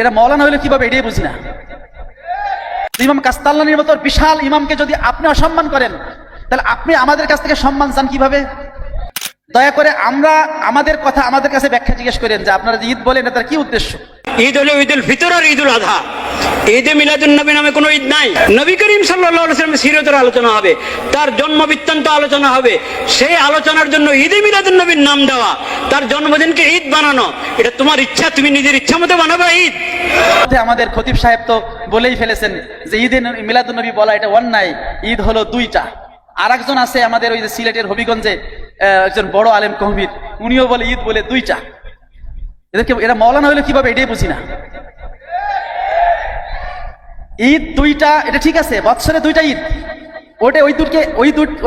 এরা মৌলানা হইলে কিভাবে, এটাই বুঝি না। ইমাম কাস্তাল্লানির মতো বিশাল ইমামকে যদি আপনি অসম্মান করেন, তাহলে আপনি আমাদের কাছ থেকে সম্মান চান কিভাবে? দয়া করে আমরা আমাদের কথা আমাদের কাছে ব্যাখ্যা জিজ্ঞেস করেন যে আপনারা যে ঈদ বলেন তার কি উদ্দেশ্য। ঈদ হলো ঈদুল ফিতর আর ঈদুল আযহা। ঈদে মিলাদুন নবী নামে কোনো ঈদ নাই। নবী করিম সাল্লাল্লাহু আলাইহি ওয়াসাল্লামের সিরাতের আলোচনা হবে, তার জন্ম বৃত্তান্ত আলোচনা হবে। সেই আলোচনার জন্য ঈদে মিলাদুন নবীর নাম দেওয়া, তার জন্মদিনকে ঈদ বানানো, এটা তোমার ইচ্ছা, তুমি নিজের ইচ্ছা মতো বানাবে ঈদ। আমাদের খতিব সাহেব তো বলেই ফেলেছেন যে ঈদে মিলাদুন নবী বলা এটা অন্যায়, ঈদ হলো দুইটা। আর একজন আছে আমাদের ওই যে সিলেটের হবিগঞ্জে একজন বড় আলেম কহমির, উনিও বলে ঈদ বলে দুইটা। এরা মৌলানা হইলে কিভাবে, এটাই বুঝি না। ঈদ দুইটা এটা ঠিক আছে, বৎসরে দুইটা ঈদ, ওটা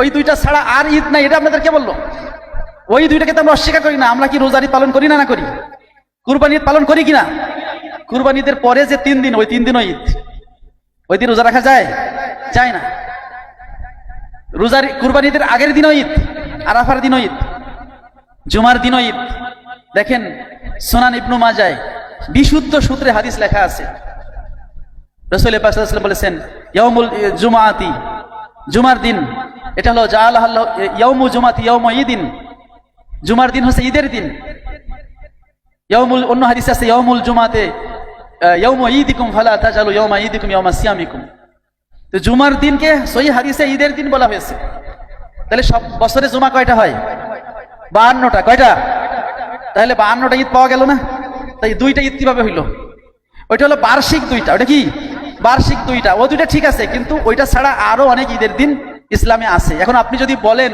ওই দুইটা ছাড়া আর ঈদ নাই, এটা আপনাদের কে বললো? ওই দুইটাকে তো আমরা অস্বীকার করি না। আমরা কি রোজার ঈদ পালন করি না করি? কুরবানি ঈদ পালন করি কিনা? কুরবানি ঈদের পরে যে 3 দিন, ওই 3 দিনও ঈদ। ওই দিন রোজা রাখা যায়? যায় না। রোজার কুরবানি ঈদের আগের দিনও ঈদ, আরাফার দিনও ঈদ, জুমার দিনও ঈদ। দেখেন সুনান ইবনু মাজায় বিশুদ্ধ সূত্রে হাদিস লেখা আছে, রাসূল পাক সাল্লাল্লাহু আলাইহি ওয়াসাল্লাম বলেছেন ইয়াউমুল জুমাআতি, জুমার দিন, এটা হলো জাআলাহু ইয়াউমু জুমাতি ইয়াউমু ঈদিন, জুমার দিন হচ্ছে ঈদের দিন। ইয়াউমুল, অন্য হাদিসে আছে ইয়াউমুল জুমাতে ইয়াউমু ঈদিকুম ফালা তাজালু ইয়াউমা ঈদিকুম ইয়াউমা সিয়ামিকুম। তো জুমার দিনকে সহিহ হাদিসে ঈদের দিন বলা হয়েছে। তাহলে সব বছরে জুমা কয়টা হয়? 52টা। কয়টা? তাহলে 52টা ঈদ পাওয়া গেল না? তাই দুইটা ঈদ কিভাবে হইলো? ওইটা হলো বার্ষিক দুইটা। ওটা কি বার্ষিক দুইটা? ও দুইটা ঠিক আছে, কিন্তু ওইটা ছাড়া আরো অনেক ঈদের দিন ইসলামে আছে। এখন আপনি যদি বলেন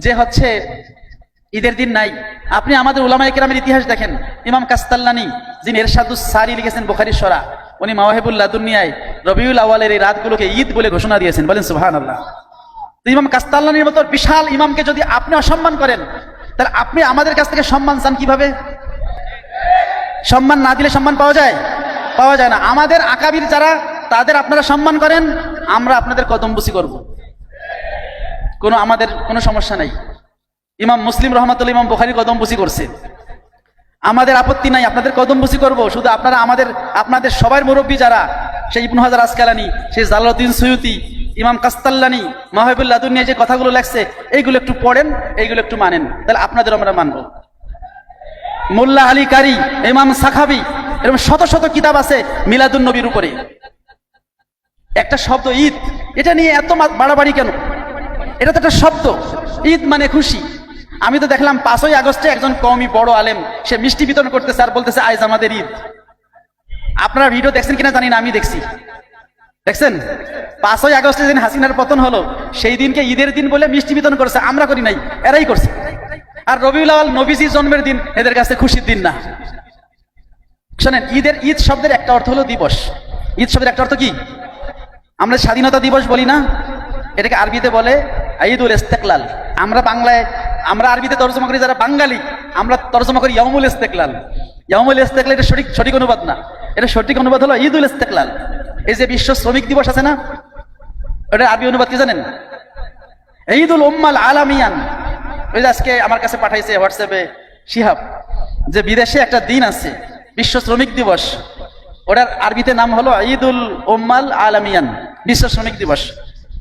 যে হচ্ছে ঈদের দিন নাই, আপনি আমাদের উলামায়ে কেরামের ইতিহাস দেখেন। ইমাম কাস্তাল্লানি যিনি ইরশাদুস সারি লিখেছেন বুখারীর শরহ, উনি মাওয়াহিবুল লাদুনিয়ায় রবিউল আউয়ালের এই রাতগুলোকে ঈদ বলে ঘোষণা দিয়েছেন। বলেন সুবহানাল্লাহ। ইমাম কাস্তাল্লানির মতো বিশাল ইমামকে যদি আপনি অসম্মান করেন, তাহলে আপনি আমাদের কাছ থেকে সম্মান চান কিভাবে? সম্মান না দিলে সম্মান পাওয়া যায়? পাওয়া যায় না। আমাদের আকাবির যারা, তাদের আপনারা সম্মান করেন, আমরা আপনাদের কদমবুসি করব, আমাদের কোনো সমস্যা নাই। ইমাম মুসলিম রহমাতুল্লাহ ইমাম বুখারী কদমবুসি করছে, আমাদের আপত্তি নাই, আপনাদের কদমবুসি করব। শুধু আপনারা আপনাদের সবার মুরব্বী যারা, সেই ইবনু হাজার আসকালানি, সেই জালালউদ্দিন সুয়ুতি, ইমাম কাস্তাল্লানি, মাওয়াহিবুল লাদুনিয়া যে কথাগুলো লেখছে, এইগুলো একটু পড়েন, এইগুলো একটু মানেন, তাহলে আপনাদের আমরা মানব। মোল্লা আলী কারি, ইমাম সাখাবি, এরকম শত শত কিতাব আছে মিলাদুন নবীর উপরে। একটা শব্দ ঈদ, এটা নিয়ে এত বাড়াবাড়ি কেন? এটা তো একটা শব্দ, ঈদ মানে খুশি। আমি তো দেখলাম 5ই আগস্টে একজন কওমি বড় আলেম, সে মিষ্টি বিতরণ করতেছে আর বলতেছে আজ আমাদের ঈদ। আপনারা ভিডিও দেখছেন কিনা জানি না, আমি দেখছি। দেখছেন 5ই আগস্টে যেদিন হাসিনার পতন হলো, সেই দিনকে ঈদের দিন বলে মিষ্টি বিতরণ করেছে, আমরা করি নাই, এরাই করছে। আর রবিউল আউয়াল নবীজির জন্মের দিন, এদের কাছে খুশির দিন না। শোনেন, ঈদ শব্দের একটা অর্থ হলো দিবস। ঈদ শব্দের একটা অর্থ কি? আমরা স্বাধীনতা দিবস বলি না, এটাকে আরবিতে বলে ঈদুল ইস্তেকলাল। আমরা আরবিতে তর্জমা করি, যারা বাঙালি আমরা তর্জমা করি ইয়াউমুল ইস্তেকলাল। ইয়াউমুল ইস্তেকলাল এটা সঠিক অনুবাদ না, এটা সঠিক অনুবাদ হলো ঈদুল ইস্তেকলাল। এই যে বিশ্ব শ্রমিক দিবস আছে না, ওটার আরবি অনুবাদ কি জানেন? ঈদুল উম্মাল আলামিয়ান। ওই যে আজকে আমার কাছে পাঠাইছে হোয়াটসঅ্যাপে শিহাব, যে বিদেশে একটা দিন আছে বিশ্ব শ্রমিক দিবস, ওটার আরবিতে নাম হলো ঈদুল উম্মাল আলামিয়ান, বিশ্ব শ্রমিক দিবস।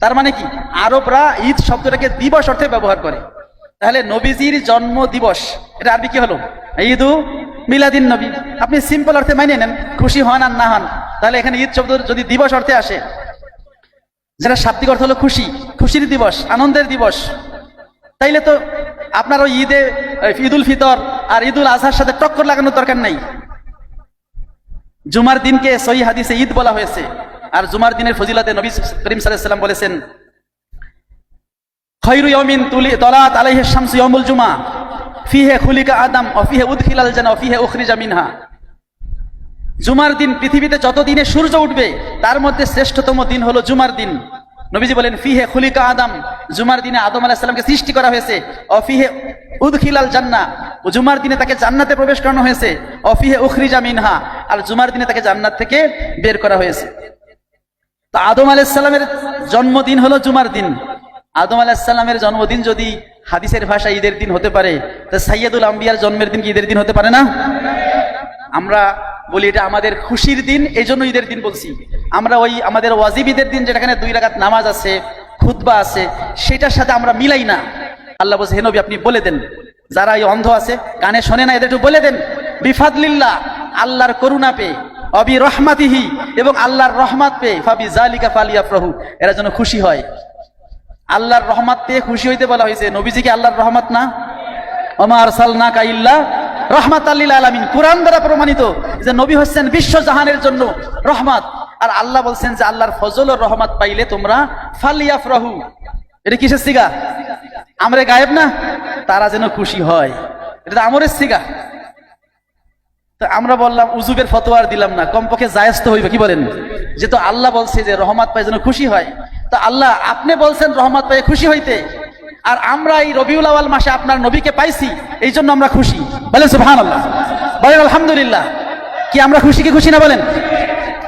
তার মানে কি, আরবরা ঈদ শব্দটাকে দিবস অর্থে ব্যবহার করে। তাহলে নবীজির জন্ম দিবস, এটা আরবি কি হলো? ঈদু মিলাদিন নবী। আপনি সিম্পল অর্থে মাইনে নেন, খুশি হন আর না হন। তাহলে এখানে ঈদ শব্দ যদি দিবস অর্থে আসে, যেটা শাব্দিক অর্থ হলো খুশি, খুশির দিবস, আনন্দের দিবস, তাইলে তো আপনার ওই ঈদুল ফিতর আর ঈদুল আজহার সাথে টক্কর লাগানোর দরকার নাই। জুমার দিনকে সহিহ হাদিসে ঈদ বলা হয়েছে। আর জুমার দিনের ফজিলতে নবী করিম সাল্লাল্লাহু আলাইহি ওয়াসাল্লাম বলেছেন, খায়রু ইয়াউমিন তালাত আলাইহি শামসু ইয়াউমুল জুমআ ফিহি খুলিকা আদম ওয়া ফিহি উদখিলাল জান্নাহ ওয়া ফিহি উখরিজা মিনহা। জুমার দিন, পৃথিবীতে যত দিনে সূর্য উঠবে তার মধ্যে শ্রেষ্ঠতম দিন হলো জুমার দিন। নবীজি বলেন ফিহি খুলিকা আদম, জুমার দিনে আদম আলাইহিস সালামকে সৃষ্টি করা হয়েছে। ওয়া ফিহি উদখিলাল জান্নাহ, জুমার দিনে তাকে জান্নাতে প্রবেশ করানো হয়েছে। ওয়া ফিহি উখরিজা মিনহা, আর জুমার দিনে তাকে জান্নাত থেকে বের করা হয়েছে। তো আদম আলাইহিস সালামের জন্মদিন হলো জুমার দিন। আদম আলাইহিস সালামের জন্মদিন যদি হাদিসের ভাষায় ঈদের দিন হতে পারে, তা সাইয়্যিদুল আম্বিয়ার জন্মের দিন কি ঈদের দিন হতে পারে না? আমরা বলি এটা আমাদের খুশির দিন, এই জন্য ঈদের দিন বলছি। আমরা ওই আমাদের ওয়াজিব ঈদের দিন যেটাখানে 2 রাকাত নামাজ আছে, খুতবা আছে, সেটার সাথে আমরা মিলাই না। আল্লাহ বলছে, হে নবী আপনি বলে দেন, যারা এই অন্ধ আছে কানে শোনে না, এদের একটু বলে দেন, বিফাদলিল্লাহ আল্লাহর করুণা পেয়ে, অবি রহমাতিহি এবং আল্লাহর রহমত পেয়ে, ফাবি জালিকা ফালিয়াফরাহু এরা যেন খুশি হয়। আল্লাহর রহমত পেয়ে খুশি হইতে বলা হয়েছে। নবীজি কি আল্লাহর রহমত না? ওমা আরসালনাকা ইল্লা রাহমাতাল লিল আলামিন। কুরআন দ্বারা প্রমাণিত যে নবী হচ্ছেন বিশ্ব জাহানের জন্য রহমত। আর আল্লাহ বলছেন যে আল্লাহর ফজল ও রহমত পাইলে তোমরা ফালিয়াফরাহু। এটা কিসের সিগা? আমরে গায়েব না, তারা যেন খুশি হয়, এটা আমরের সিগা। তো আমরা বললাম উজুবের ফতোয়ার দিলাম না, কমপক্ষে জায়েজ তো হইবে, কি বলেন? যেহেতু আল্লাহ বলছে যে রহমত পাই যেন খুশি হয়, তো আল্লাহ আপনি বলছেন রহমত পাই খুশি হইতে, আর আমরা এই রবিউল আউয়াল মাসে আপনার নবীকে পাইছি, এই জন্য আমরা খুশি। বলেন সুবহানাল্লাহ, বলেন আলহামদুলিল্লাহ। কি আমরা খুশি কি খুশি না বলেন?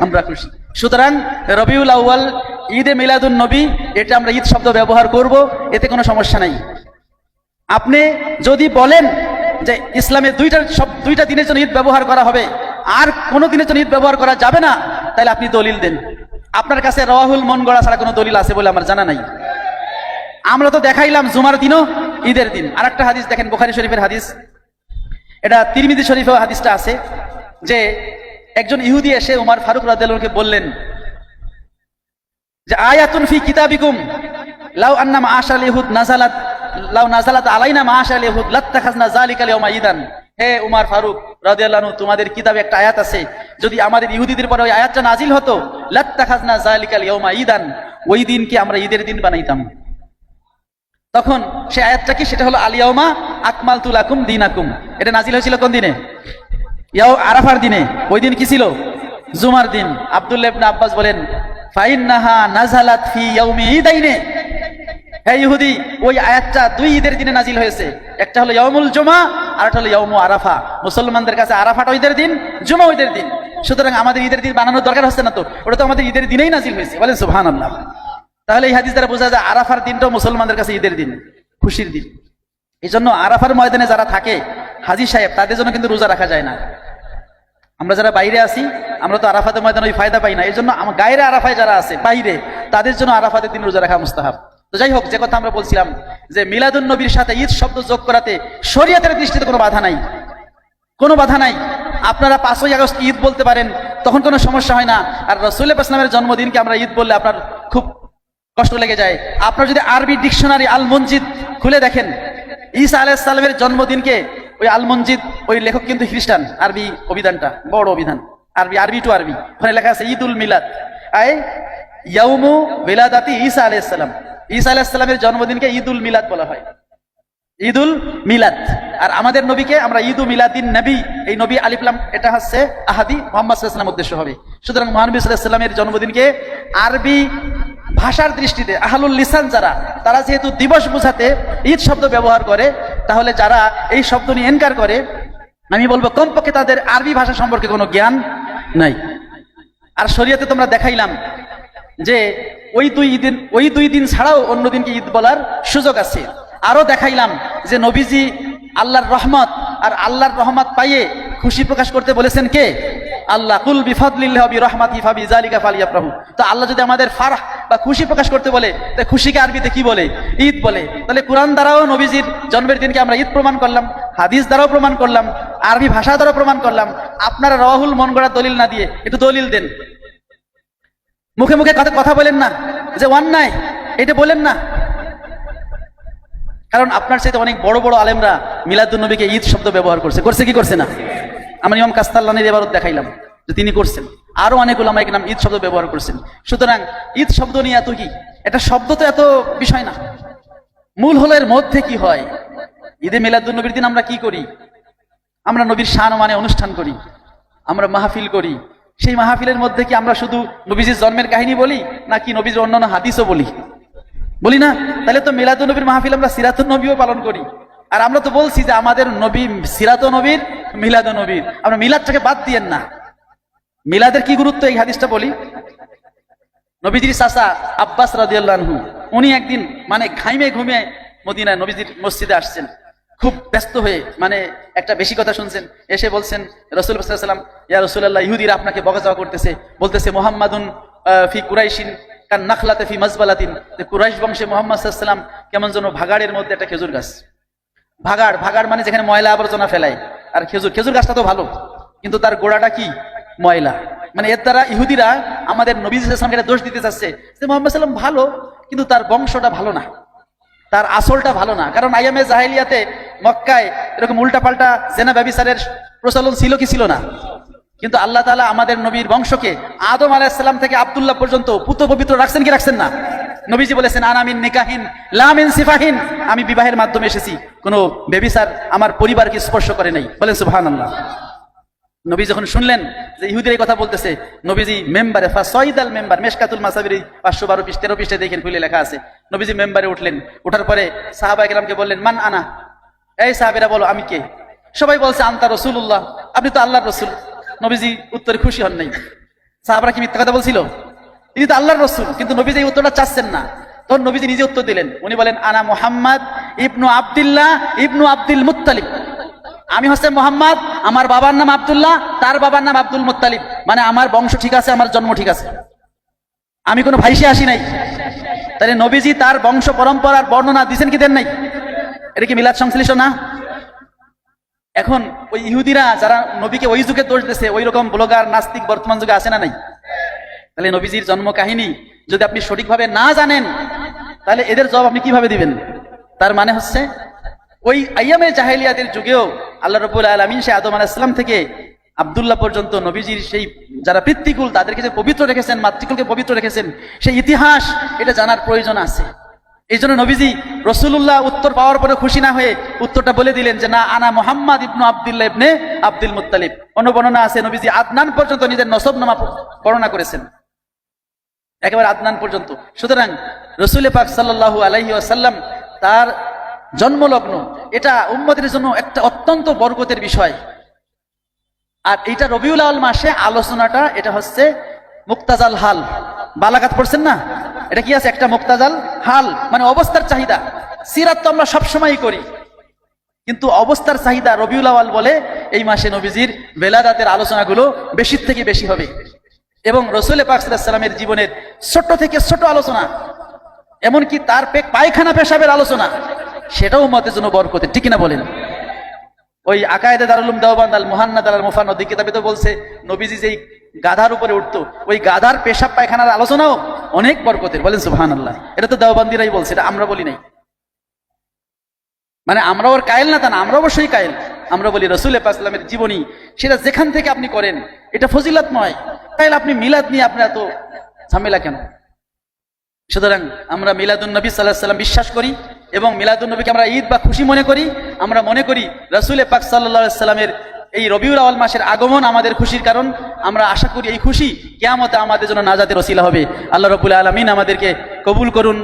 আমরা খুশি। সুতরাং রবিউল আউয়াল, ঈদে মিলাদুন নবী, এটা আমরা ঈদ শব্দ ব্যবহার করব, এতে কোনো সমস্যা নাই। আপনি যদি বলেন যে ইসলামে দুইটা দিনের জন্য ঈদ ব্যবহার করা হবে, আর কোনো দিনের জন্য ঈদ ব্যবহার করা যাবে না, তাহলে আপনি দলিল দেন। আপনার কাছে রাওয়াহুল মন গড়া ছাড়া কোনো দলিল আছে বলে আমার জানা নাই। আমরা তো দেখাইলাম জুমার দিনও ঈদের দিন। আর একটা হাদিস দেখেন, বুখারী শরীফের হাদিস, এটা তিরমিজি শরীফেও হাদিসটা আছে, যে একজন ইহুদি এসে উমর ফারুক রাদিয়াল্লাহু আনহুকে বললেন যে আয়াতুন ফি কিতাবিকুম লাউ আন্না মাআশাল ইহুদ নাযালাত আলাইনা মাআশাল ইহুদ লাত্তাখাযনা যালিকা ইয়াওমা ঈদান। হে উমর ফারুক রাদিয়াল্লাহু আনহু, তোমাদের কিতাবে একটা আয়াত আছে, যদি আমাদের ইহুদিদের পরে ওই আয়াতটা নাজিল হতো, লাত্তাখাযনা যালিকা ইয়াওমা ঈদান, ওই দিনকে আমরা ঈদের দিন বানাইতাম। তখন সেই আয়াতটা কি? সেটা হলো আল ইয়াওমা আকমালতু লাকুম দীনাকুম। এটা নাজিল হয়েছিল কোন দিনে? আরাফার দিনে। ওই দিন কি ছিল? জুমার দিন। আব্দুল্লাহ ইবনে আব্বাস বলেন, ফাইন্নাহা নাযালাত ফি ইয়াউমি ঈদাইনে। হে ইহুদি, ওই আয়াতটা 2 ঈদের দিনে নাজিল হয়েছে, একটা হলো ইয়াউমুল জুমা আর একটা হলো ইয়াউমু আরাফা। মুসলমানদের কাছে আরাফাটা ঈদের দিন, জুমা ঈদের দিন। সুতরাং আমাদের ঈদের দিন বানানোর দরকার হচ্ছে না, তো ওটা তো আমাদের ঈদের দিনেই নাজিল হয়েছে। বলেন সুবহানাল্লাহ। তাহলে এই হাদিস দ্বারা বোঝা যায় আরাফার দিনটাও মুসলমানদের কাছে ঈদের দিন, খুশির দিন। এই জন্য আরাফার ময়দানে যারা থাকে হাজী সাহেব, তাদের জন্য কিন্তু রোজা রাখা যায় না। আমরা যারা বাইরে আছি, আমরা তো আরাফাতের ময়দানে ওই ফায়দা পাই না। এই জন্য গায়রে আরাফায় যারা আছে বাইরে, তাদের জন্য আরাফাতের দিন রোজা রাখা মুস্তাহাব। তো যাই হোক, যে কথা আমরা বলছিলাম যে মিলাদুন নবীর সাথে ঈদ শব্দ যোগ করাতে শরীয়তের দৃষ্টিতে কোনো বাধা নাই, কোনো বাধা নাই। আপনারা 5ই আগস্ট ঈদ বলতে পারেন, তখন কোনো সমস্যা হয় না। আর রাসূলুল্লাহ ইসলামের জন্মদিনকে আমরা ঈদ বললে আপনার খুব কষ্ট লেগে যায়। আপনার যদি আরবি ডিকশনারি আল মনজিদ খুলে দেখেন, ঈসা আলাইহিস সালামের জন্মদিনকে ওই আল মনজিদ, ওই লেখক কিন্তু খ্রিস্টান, আরবি অভিধানটা বড় অভিধান, আরবি টু আরবি, ওখানে লেখা আছে ঈদুল মিলাদ আয় ইয়াউমু মিলাদাতি ঈসা আলাইহিস সালাম। ঈসা আলাইহিস সালামের জন্মদিনকে ঈদুল মিলাদ বলা হয়, ঈদুল মিলাদ। আর আমাদের নবীকে আমরা ঈদু মিলাদিন নবী, এই নবী আলিফ লাম এটা হচ্ছে আহাদি মুহাম্মদ সাল্লাল্লাহু আলাইহি ওয়াসাল্লামের উদ্দেশ্য হবে। সুতরাং মহানবী সাল্লাল্লাহু আলাইহি ওয়াসাল্লামের জন্মদিনকে আরবি ভাষার দৃষ্টিতে আহলুল লিসান যারা, তারা যেহেতু দিবস বোঝাতে ঈদ শব্দ ব্যবহার করে, তাহলে যারা এই শব্দ নিয়ে ইনকার করে, আমি বলবো কমপক্ষে তাদের আরবি ভাষা সম্পর্কে কোনো জ্ঞান নাই। আর শরীয়তে তোমরা দেখাইলাম যে ওই দুই দিন ছাড়াও অন্য দিনকে ঈদ বলার সুযোগ আছে। আরো দেখাইলাম যে নবীজি আল্লাহর রহমত, আর আল্লাহর রহমত পাইয়ে খুশি প্রকাশ করতে বলেছেন কে? আল্লাহ। কুল বিফাদলিল্লাহি বিরহমাতিহি ফাবিযালিকা ফালিয়াফরাহু। তো আল্লাহ যদি আমাদের ফারহ বা খুশি প্রকাশ করতে বলে, তাই খুশিকে আরবিতে কি বলে? ঈদ বলে। তাহলে কুরআন দ্বারাও নবীজির জন্মের দিনকে আমরা ঈদ প্রমাণ করলাম, হাদিস দ্বারাও প্রমাণ করলাম, আরবি ভাষা দ্বারাও প্রমাণ করলাম। আপনারা রাওয়াহুল মন গড়া দলিল না দিয়ে একটু দলিল দেন। মুখে মুখে কথা বলেন না যে অন্যায়, এটা বলেন না। কারণ আপনার চাইতে অনেক বড় বড় আলেমরা মিলাদুন নবীকে ঈদ শব্দ ব্যবহার করছে কি করছে না? আমরা ইমাম কাস্তাল্লানির এবারত দেখাইলাম যে তিনি করছেন, আরো অনেক উলামায়ে কেরাম ঈদ শব্দ ব্যবহার করছেন। সুতরাং ঈদ শব্দ নিয়ে এত কি, এটা শব্দ তো এত বিষয় না, মূল হলো এর মধ্যে কি হয়। ঈদে মিলাদুন নবীর দিন আমরা কি করি? আমরা নবীর শান মানে অনুষ্ঠান করি, আমরা মাহফিল করি। সেই মাহফিলের মধ্যে কি আমরা শুধু নবীজির জন্মের কাহিনী বলি, নাকি নবীর অন্যান্য হাদিসও বলি না? তাহলে তো মিলাদুন নবীর মাহফিল আমরা সিরাতুন নবীও পালন করি। আর আমরা তো বলছি যে আমাদের নবী সিরাত নবীর, মিলাদ নবীর, আমরা মিলাদটাকে বাদ দিয়েন না। মিলাদের কি গুরুত্ব এই হাদিসটা বলি। নবীজির চাচা আব্বাস রাদিয়াল্লাহু আনহু, উনি একদিন মানে ঘুমিয়ে মদিনায় নবীজির মসজিদে আসছেন, খুব ব্যস্ত হয়ে, মানে একটা বেশি কথা শুনছেন, এসে বলছেন রাসূল সাল্লাল্লাহু আলাইহি ওয়াসাল্লাম, ইয়া রাসূলুল্লাহ, ইহুদিরা আপনাকে বকাঝকা করতেছে, বলতেছে মুহাম্মাদুন ফি কুরাইশিন কান নাখলাতে ফি মাজবালাতিন, যে কুরাইশ বংশে মুহাম্মদ সাল্লাল্লাহু আলাইহি ওয়াসাল্লাম কেমন যেন ভাগাড়ের মধ্যে একটা খেজুর গাছ। ভাগাড়, ভাগাড় মানে যেখানে ময়লা আবর্জনা ফেলায়, আর খেজুর, খেজুর গাছটা তো ভালো, কিন্তু তার গোড়াটা কি? ময়লা। মানে এর দ্বারা ইহুদিরা আমাদের নবী সাল্লাল্লাহু আলাইহি ওয়াসাল্লামকে দোষ দিতে চাচ্ছে যে মুহাম্মদ সাল্লাল্লাহু আলাইহি ওয়াসাল্লাম ভালো, কিন্তু তার বংশটা ভালো না, তার আসলটা ভালো না। কারণ আইয়ামে জাহেলিয়াতে মক্কায় এরকম উল্টাপাল্টা জেনা ব্যভিচারের প্রচলন ছিল কি ছিল না? কিন্তু আল্লাহ তাআলা আমাদের নবীর বংশকে আদম আলাইহিস সালাম থেকে আব্দুল্লাহ পর্যন্ত পুত পবিত্র রাখছেন কি রাখছেন না? নবীজি বলেছেন, আনা মিন নিকাহিন লা মিন সিফাহিন, আমি বিবাহের মাধ্যমে এসেছি, কোনো ব্যভিচার আমার পরিবারকে স্পর্শ করে নাই। বলেন সুবহানাল্লাহ। নবী যখন শুনলেন যে ইহুদির এই কথা বলতেছে, নবীজি মেম্বারে ফাসাইদাল মেম্বার, মেশকাতুল মাসাবির 512 পৃষ্ঠা 13 পৃষ্ঠায় দেখেন খুলে লেখা আছে, নবীজি মেম্বারে উঠলেন, ওঠার পরে সাহাবায়ে কেরামকে বললেন, মান আনা, এই সাহাবীরা বলো আমি কে? সবাই বলছে আনতা রাসূলুল্লাহ, আপনি তো আল্লাহর রাসূল। নবীজি উত্তরে খুশি হন নাই। সাহাবারা কি মিথ্যা কথা বলছিল? তিনি তো আল্লাহর রাসূল, কিন্তু নবীজি এই উত্তরটা চাচ্ছেন না। তখন নবীজি নিজে উত্তর দিলেন, উনি বলেন, আনা মুহাম্মদ ইবনু আব্দুল্লাহ ইবনু আব্দুল মুত্তালিব, আমি হচ্ছে মোহাম্মদ, আমার বাবার নাম আব্দুল্লাহ, তার বাবার নাম আব্দুল মুত্তালিব, মানে আমার বংশ ঠিক আছে, আমার জন্ম ঠিক আছে, আমি কোনো ভাইসে আসি নাই। তাহলে নবীজি তার বংশ পরম্পরার বর্ণনা দিয়েছেন কি দেন নাই? এটা কি মিলাদ সংশ্লিষ্ট না? এখন ওই ইহুদিরা যারা নবীকে ওই যুগে দোষ দিয়েছে, ওই রকম ব্লগার নাস্তিক বর্তমান যুগে আছে না নাই? তাহলে নবীজির জন্ম কাহিনী যদি আপনি সঠিকভাবে না জানেন, তাহলে এদের জবাব আপনি কিভাবে দিবেন? তার মানে হচ্ছে ওই আইয়ামে জাহেলিয়াতের যুগেও আল্লাহ রাব্বুল আলামিন সে আদম আলাইহিস সালাম থেকে আব্দুল্লাহ পর্যন্ত নবীজির সেই যারা পিতৃকুল তাদেরকে যে পবিত্র রেখেছেন, মাতৃকুলকে পবিত্র রেখেছেন, সেই ইতিহাস এটা জানার প্রয়োজন আছে। এই জন্য নবীজি রাসূলুল্লাহ উত্তর পাওয়ার পরে খুশি না হয়ে উত্তরটা বলে দিলেন যে না, আনা মুহাম্মদ ইবনু আব্দুল্লাহ ইবনে আব্দুল মুত্তালিব। অন্য বর্ণনা আছে নবীজি আদনান পর্যন্ত নিজের নসবনামা বর্ণনা করেছেন, একেবারে আদনান পর্যন্ত। সুতরাং রাসূল পাক সাল্লাল্লাহু আলাইহি ওয়াসাল্লাম তার জন্মলগ্ন এটা উম্মতের জন্য একটা অত্যন্ত বরকতের বিষয়। আর এইটা রবিউল আউয়াল মাসে আলোচনাটা এটা হচ্ছে মুক্তাজাল হাল। বালাগাত পড়ছেন না? এটা কি আছে? একটা মুক্তাজাল হাল, মানে অবস্থার চাহিদা। সিরাত তো আমরা সবসময়ই করি, কিন্তু অবস্থার চাহিদা রবিউল আউয়াল বলে এই মাসে নবীজির বেলাদাতের আলোচনাগুলো বেশির থেকে বেশি হবে। এবং রাসূল পাক সাল্লাল্লাহু আলাইহি ওয়াসাল্লামের জীবনের ছোট থেকে ছোট আলোচনা, এমনকি তার পায়খানা পেশাবের আলোচনা, সেটাও উম্মতের জন্য বরকতের, ঠিক না বলেন? ওই আকায়েদে দারুল উলুম দেওবান্দ আল মুহান্নাদ আল মুফান্নাদ কিতাবে তো বলছে নবীজি যেই গাধার উপরে উঠতো, ওই গাধার পেশাব পায়খানার আলোচনাও অনেক বরকতের। বলেন সুবহানাল্লাহ। এটা তো দেওবান্দিরাই বলছে, এটা আমরা বলি নাই। মানে আমরা ওর কায়েল না তা না, আমরা অবশ্যই কায়েল। আমরা বলি রাসূল পাক সাল্লাল্লাহু আলাইহি ওয়াসাল্লামের জীবনী সেটা যেখান থেকে আপনি করেন এটা ফজিলতময়, তাইলে আপনি মিলাদ নিয়ে আপনার এত ঝামেলা কেন? সুতরাং আমরা মিলাদুন নবী সাল্লাল্লাহু আলাইহি ওয়াসাল্লাম বিশ্বাস করি এবং মিলাদুন নবীকে আমরা ঈদ বা খুশি মনে করি। আমরা মনে করি রাসূল পাক সাল্লাল্লাহু আলাইহি ওয়াসাল্লামের এই রবিউল আউয়াল মাসের আগমন আমাদের খুশির কারণ। আমরা আশা করি এই খুশি কিয়ামতে আমাদের জন্য নাজাতের ওসিলা হবে। আল্লাহ রাব্বুল আলামিন আমাদেরকে কবুল করুন।